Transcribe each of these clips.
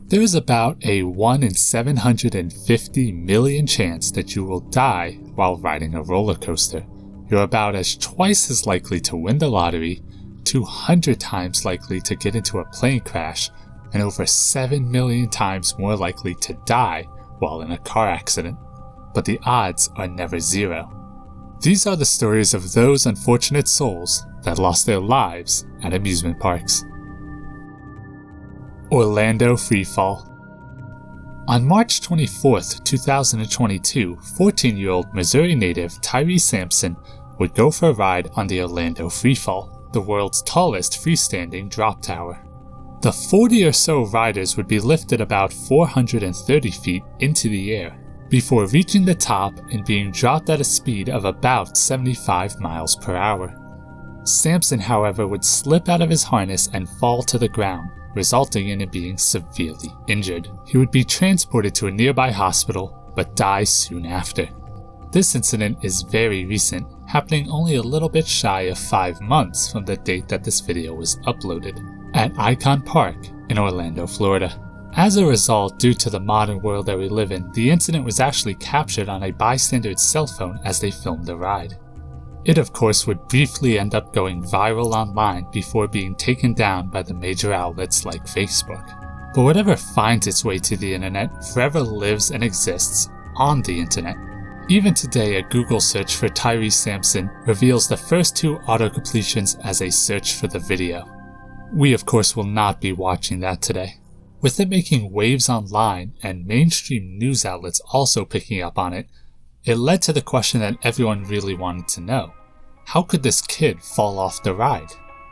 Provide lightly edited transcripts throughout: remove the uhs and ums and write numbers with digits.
There is about a 1 in 750 million chance that you will die while riding a roller coaster. You're about twice as likely to win the lottery, 200 times likely to get into a plane crash, and over 7 million times more likely to die while in a car accident. But the odds are never zero. These are the stories of those unfortunate souls that lost their lives at amusement parks. Orlando FreeFall. On March 24, 2022, 14-year-old Missouri native Tyree Sampson would go for a ride on the Orlando FreeFall, the world's tallest freestanding drop tower. The 40 or so riders would be lifted about 430 feet into the air before reaching the top and being dropped at a speed of about 75 miles per hour. Sampson, however, would slip out of his harness and fall to the ground, resulting in him being severely injured. He would be transported to a nearby hospital, but die soon after. This incident is very recent, happening only a little bit shy of 5 months from the date that this video was uploaded, at Icon Park in Orlando, Florida. As a result, due to the modern world that we live in, the incident was actually captured on a bystander's cell phone as they filmed the ride. It of course would briefly end up going viral online before being taken down by the major outlets like Facebook. But whatever finds its way to the internet forever lives and exists on the internet. Even today, a Google search for Tyree Sampson reveals the first 2 auto-completions as a search for the video. We of course will not be watching that today. With it making waves online and mainstream news outlets also picking up on it, it led to the question that everyone really wanted to know. How could this kid fall off the ride?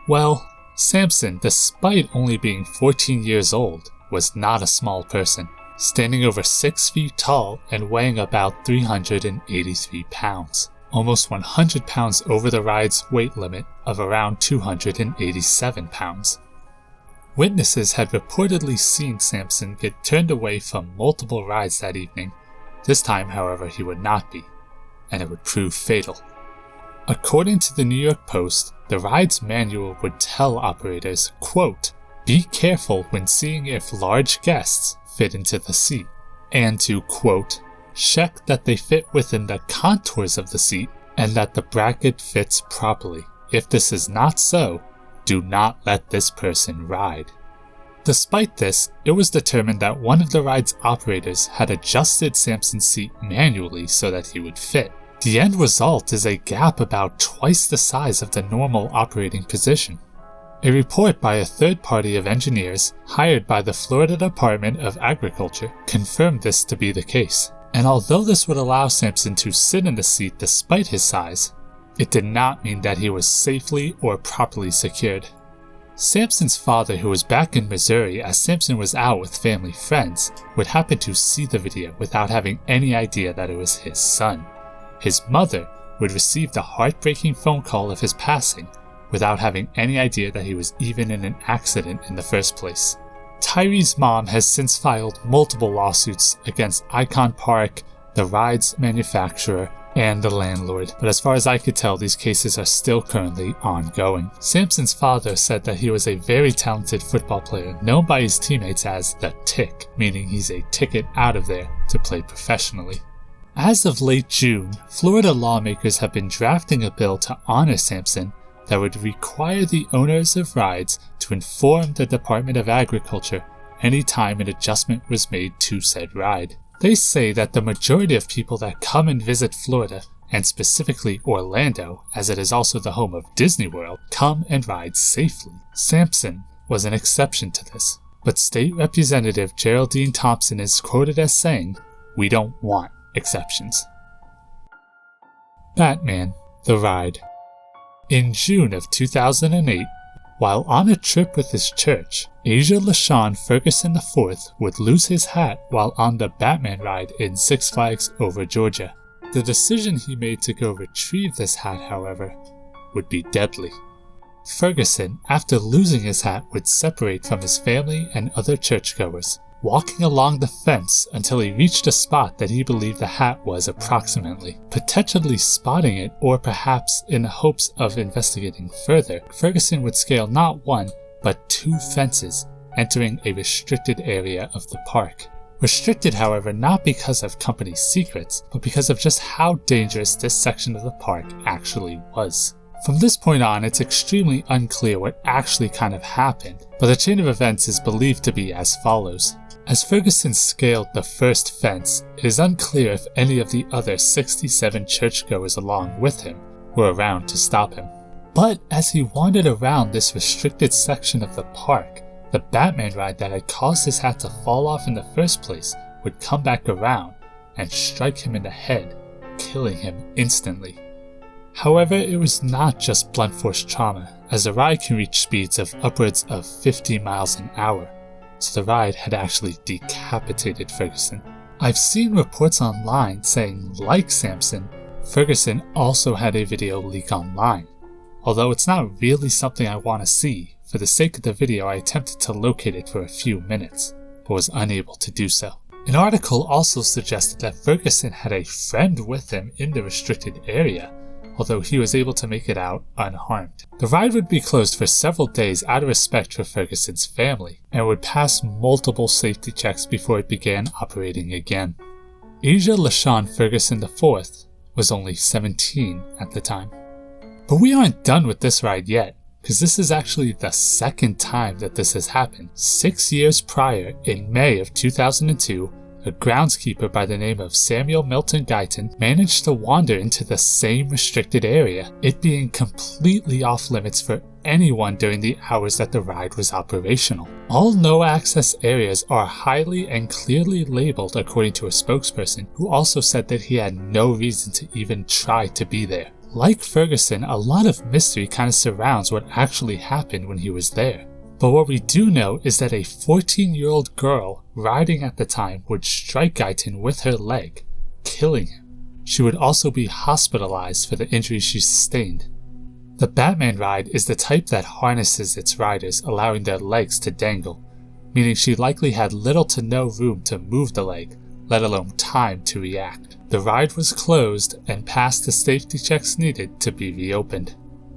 Well, Sampson, despite only being 14 years old, was not a small person, standing over 6 feet tall and weighing about 383 pounds, almost 100 pounds over the ride's weight limit of around 287 pounds. Witnesses had reportedly seen Sampson get turned away from multiple rides that evening. This time, however, he would not be, and it would prove fatal. According to the New York Post, the ride's manual would tell operators, quote, "Be careful when seeing if large guests fit into the seat," and to, quote, "check that they fit within the contours of the seat and that the bracket fits properly. If this is not so, do not let this person ride." Despite this, it was determined that one of the ride's operators had adjusted Sampson's seat manually so that he would fit. The end result is a gap about twice the size of the normal operating position. A report by a third party of engineers hired by the Florida Department of Agriculture confirmed this to be the case. And although this would allow Sampson to sit in the seat despite his size, it did not mean that he was safely or properly secured. Sampson's father, who was back in Missouri as Sampson was out with family friends, would happen to see the video without having any idea that it was his son. His mother would receive the heartbreaking phone call of his passing without having any idea that he was even in an accident in the first place. Tyree's mom has since filed multiple lawsuits against Icon Park, the ride's manufacturer, and the landlord, but as far as I could tell, these cases are still currently ongoing. Sampson's father said that he was a very talented football player, known by his teammates as the Tick, meaning he's a ticket out of there to play professionally. As of late June, Florida lawmakers have been drafting a bill to honor Sampson that would require the owners of rides to inform the Department of Agriculture anytime an adjustment was made to said ride. They say that the majority of people that come and visit Florida, and specifically Orlando, as it is also the home of Disney World, come and ride safely. Sampson was an exception to this, but State Representative Geraldine Thompson is quoted as saying, "We don't want exceptions." Batman, the ride. In June of 2008, while on a trip with his church, Asia LaShawn Ferguson IV would lose his hat while on the Batman ride in Six Flags Over Georgia. The decision he made to go retrieve this hat, however, would be deadly. Ferguson, after losing his hat, would separate from his family and other churchgoers, walking along the fence until he reached a spot that he believed the hat was approximately. Potentially spotting it, or perhaps in the hopes of investigating further, Ferguson would scale not one, but 2 fences entering a restricted area of the park. Restricted, however, not because of company secrets, but because of just how dangerous this section of the park actually was. From this point on, it's extremely unclear what actually kind of happened, but the chain of events is believed to be as follows. As Ferguson scaled the first fence, it is unclear if any of the other 67 churchgoers along with him were around to stop him. But as he wandered around this restricted section of the park, the Batman ride that had caused his hat to fall off in the first place would come back around and strike him in the head, killing him instantly. However, it was not just blunt force trauma, as the ride can reach speeds of upwards of 50 miles an hour, so the ride had actually decapitated Ferguson. I've seen reports online saying, like Sampson, Ferguson also had a video leak online. Although it's not really something I want to see, for the sake of the video I attempted to locate it for a few minutes, but was unable to do so. An article also suggested that Ferguson had a friend with him in the restricted area, although he was able to make it out unharmed. The ride would be closed for several days out of respect for Ferguson's family, and would pass multiple safety checks before it began operating again. Asia LaShawn Ferguson IV was only 17 at the time. But we aren't done with this ride yet, because this is actually the second time that this has happened. 6 years prior, in May of 2002, a groundskeeper by the name of Samuel Milton Guyton managed to wander into the same restricted area, it being completely off limits for anyone during the hours that the ride was operational. All no-access areas are highly and clearly labeled, according to a spokesperson, who also said that he had no reason to even try to be there. Like Ferguson, a lot of mystery kind of surrounds what actually happened when he was there. But what we do know is that a 14-year-old girl riding at the time would strike Guyton with her leg, killing him. She would also be hospitalized for the injuries she sustained. The Batman ride is the type that harnesses its riders, allowing their legs to dangle, meaning she likely had little to no room to move the leg, let alone time to react. The ride was closed and passed the safety checks needed to be reopened.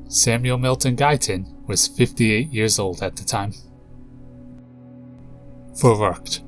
Samuel Milton Guyton was 58 years old at the time. Verruckt.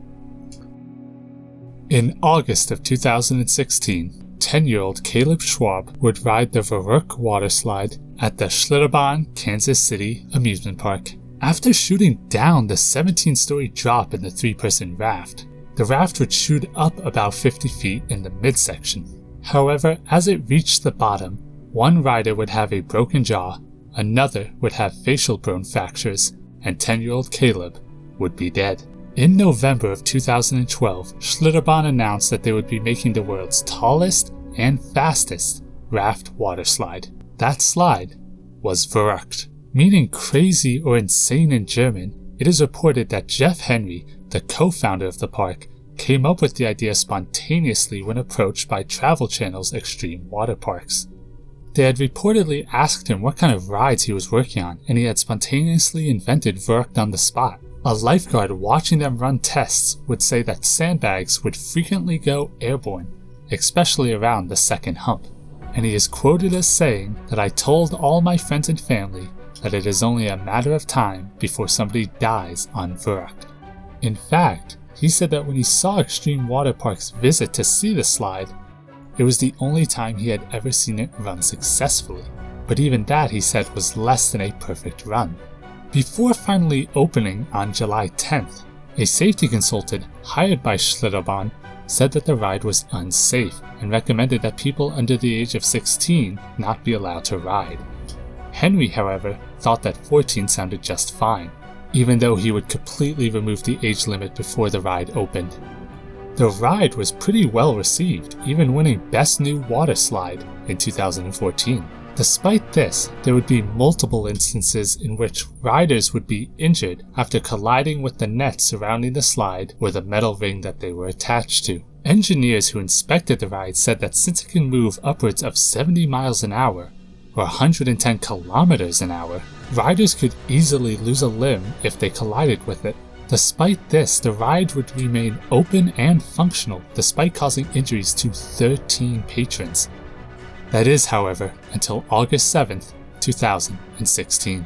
In August of 2016, 10-year-old Caleb Schwab would ride the Verruckt water slide at the Schlitterbahn, Kansas City amusement park. After shooting down the 17-story drop in the 3-person raft, the raft would shoot up about 50 feet in the midsection. However, as it reached the bottom, one rider would have a broken jaw, another would have facial bone fractures, and 10-year-old Caleb would be dead. In November of 2012, Schlitterbahn announced that they would be making the world's tallest and fastest raft water slide. That slide was Verruckt. Meaning crazy or insane in German, it is reported that Jeff Henry, the co-founder of the park, came up with the idea spontaneously when approached by Travel Channel's extreme water parks. They had reportedly asked him what kind of rides he was working on, and he had spontaneously invented Verruckt on the spot. A lifeguard watching them run tests would say that sandbags would frequently go airborne, especially around the second hump. And he is quoted as saying that "I told all my friends and family that it is only a matter of time before somebody dies on Verruckt." In fact, he said that when he saw extreme water parks visit to see the slide, it was the only time he had ever seen it run successfully. But even that, he said, was less than a perfect run. Before finally opening on July 10th, a safety consultant hired by Schlitterbahn said that the ride was unsafe and recommended that people under the age of 16 not be allowed to ride. Henry, however, thought that 14 sounded just fine, even though he would completely remove the age limit before the ride opened. The ride was pretty well received, even winning Best New Water Slide in 2014. Despite this, there would be multiple instances in which riders would be injured after colliding with the net surrounding the slide or the metal ring that they were attached to. Engineers who inspected the ride said that since it can move upwards of 70 miles an hour, or 110 kilometers an hour, riders could easily lose a limb if they collided with it. Despite this, the ride would remain open and functional despite causing injuries to 13 patrons. That is, however, until August 7th, 2016.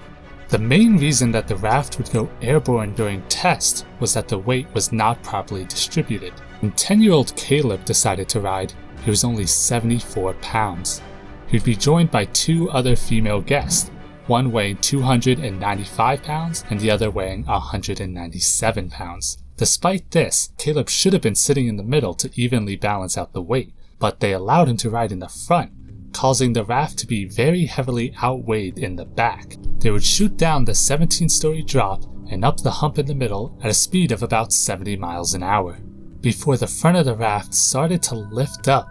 The main reason that the raft would go airborne during tests was that the weight was not properly distributed. When 10-year-old Caleb decided to ride, he was only 74 pounds. He would be joined by 2 other female guests, one weighing 295 pounds and the other weighing 197 pounds. Despite this, Caleb should have been sitting in the middle to evenly balance out the weight, but they allowed him to ride in the front, causing the raft to be very heavily outweighed in the back. They would shoot down the 17-story drop and up the hump in the middle at a speed of about 70 miles an hour, before the front of the raft started to lift up,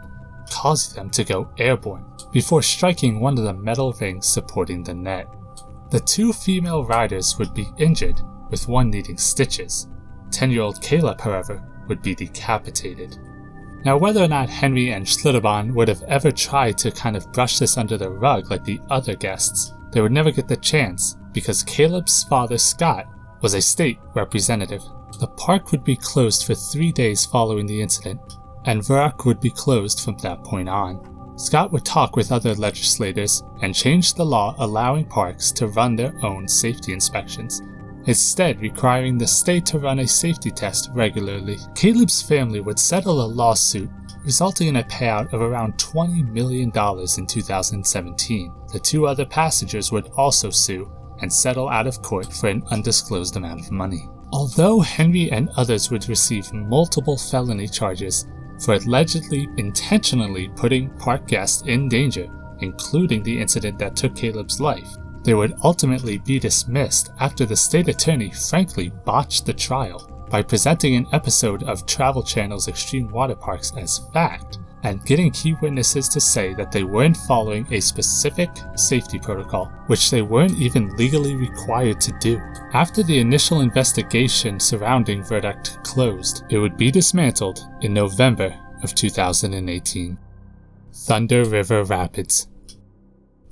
causing them to go airborne, before striking one of the metal rings supporting the net. The 2 female riders would be injured, with one needing stitches. 10-year-old Caleb, however, would be decapitated. Now, whether or not Henry and Schlitterbahn would have ever tried to kind of brush this under the rug like the other guests, they would never get the chance, because Caleb's father, Scott, was a state representative. The park would be closed for 3 days following the incident, and Verruckt would be closed from that point on. Scott would talk with other legislators and change the law allowing parks to run their own safety inspections, instead requiring the state to run a safety test regularly. Caleb's family would settle a lawsuit, resulting in a payout of around $20 million in 2017. The 2 other passengers would also sue and settle out of court for an undisclosed amount of money. Although Henry and others would receive multiple felony charges for allegedly intentionally putting park guests in danger, including the incident that took Caleb's life, they would ultimately be dismissed after the state attorney frankly botched the trial by presenting an episode of Travel Channel's Extreme Water Parks as fact, and getting key witnesses to say that they weren't following a specific safety protocol, which they weren't even legally required to do. After the initial investigation surrounding Verruckt closed, it would be dismantled in November of 2018. Thunder River Rapids.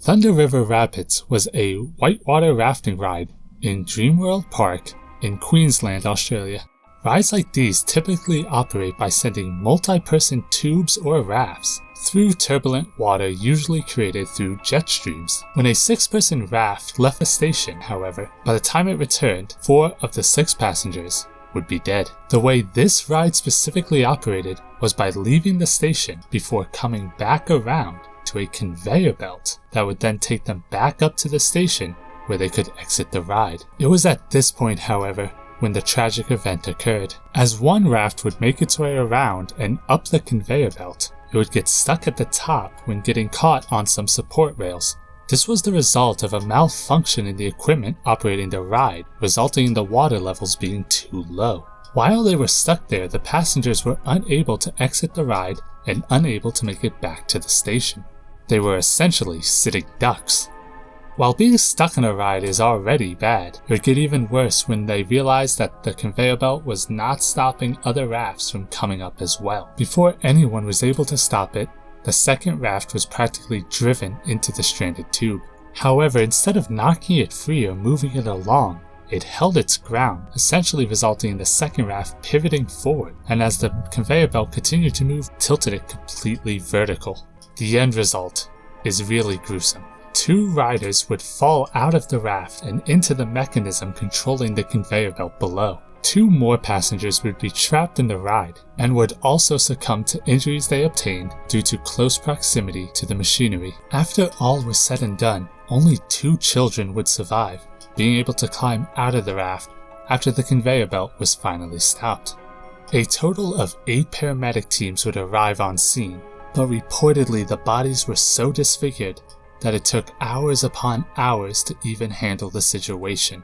Thunder River Rapids was a whitewater rafting ride in Dreamworld Park in Queensland, Australia. Rides like these typically operate by sending multi-person tubes or rafts through turbulent water usually created through jet streams. When a 6-person raft left the station, however, by the time it returned, 4 of the 6 passengers would be dead. The way this ride specifically operated was by leaving the station before coming back around to a conveyor belt that would then take them back up to the station where they could exit the ride. It was at this point, however, when the tragic event occurred. As one raft would make its way around and up the conveyor belt, it would get stuck at the top when getting caught on some support rails. This was the result of a malfunction in the equipment operating the ride, resulting in the water levels being too low. While they were stuck there, the passengers were unable to exit the ride and unable to make it back to the station. They were essentially sitting ducks. While being stuck on a ride is already bad, it would get even worse when they realized that the conveyor belt was not stopping other rafts from coming up as well. Before anyone was able to stop it, the second raft was practically driven into the stranded tube. However, instead of knocking it free or moving it along, it held its ground, essentially resulting in the second raft pivoting forward, and as the conveyor belt continued to move, tilted it completely vertical. The end result is really gruesome. 2 riders would fall out of the raft and into the mechanism controlling the conveyor belt below. 2 more passengers would be trapped in the ride and would also succumb to injuries they obtained due to close proximity to the machinery. After all was said and done, only 2 children would survive, being able to climb out of the raft after the conveyor belt was finally stopped. A total of 8 paramedic teams would arrive on scene, but reportedly the bodies were so disfigured that it took hours upon hours to even handle the situation,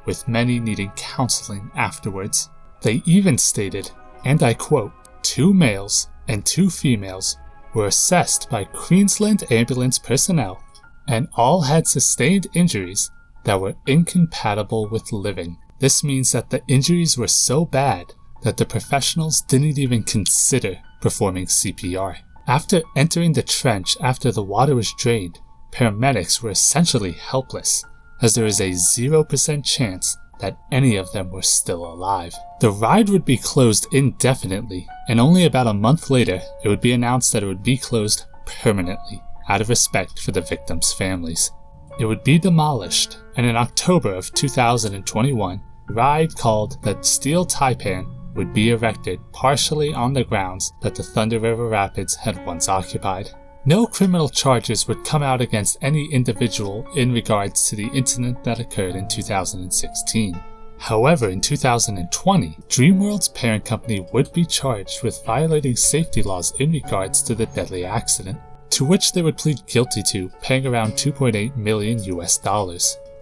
with many needing counseling afterwards. They even stated, and I quote, 2 males and 2 females were assessed by Queensland ambulance personnel and all had sustained injuries that were incompatible with living. This means that the injuries were so bad that the professionals didn't even consider performing CPR. After entering the trench after the water was drained, paramedics were essentially helpless, as there is a 0% chance that any of them were still alive. The ride would be closed indefinitely, and only about a month later it would be announced that it would be closed permanently, out of respect for the victims' families. It would be demolished and in October of 2021, a ride called the Steel Taipan would be erected partially on the grounds that the Thunder River Rapids had once occupied. No criminal charges would come out against any individual in regards to the incident that occurred in 2016. However, in 2020, Dreamworld's parent company would be charged with violating safety laws in regards to the deadly accident, to which they would plead guilty to, paying around $2.8 million US.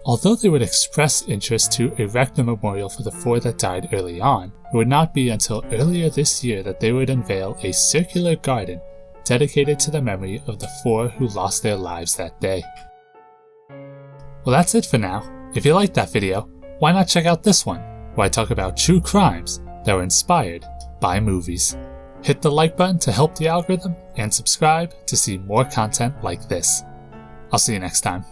Although they would express interest to erect a memorial for the 4 that died early on, it would not be until earlier this year that they would unveil a circular garden dedicated to the memory of the 4 who lost their lives that day. Well, that's it for now. If you liked that video, why not check out this one, where I talk about true crimes that were inspired by movies. Hit the like button to help the algorithm, and subscribe to see more content like this. I'll see you next time.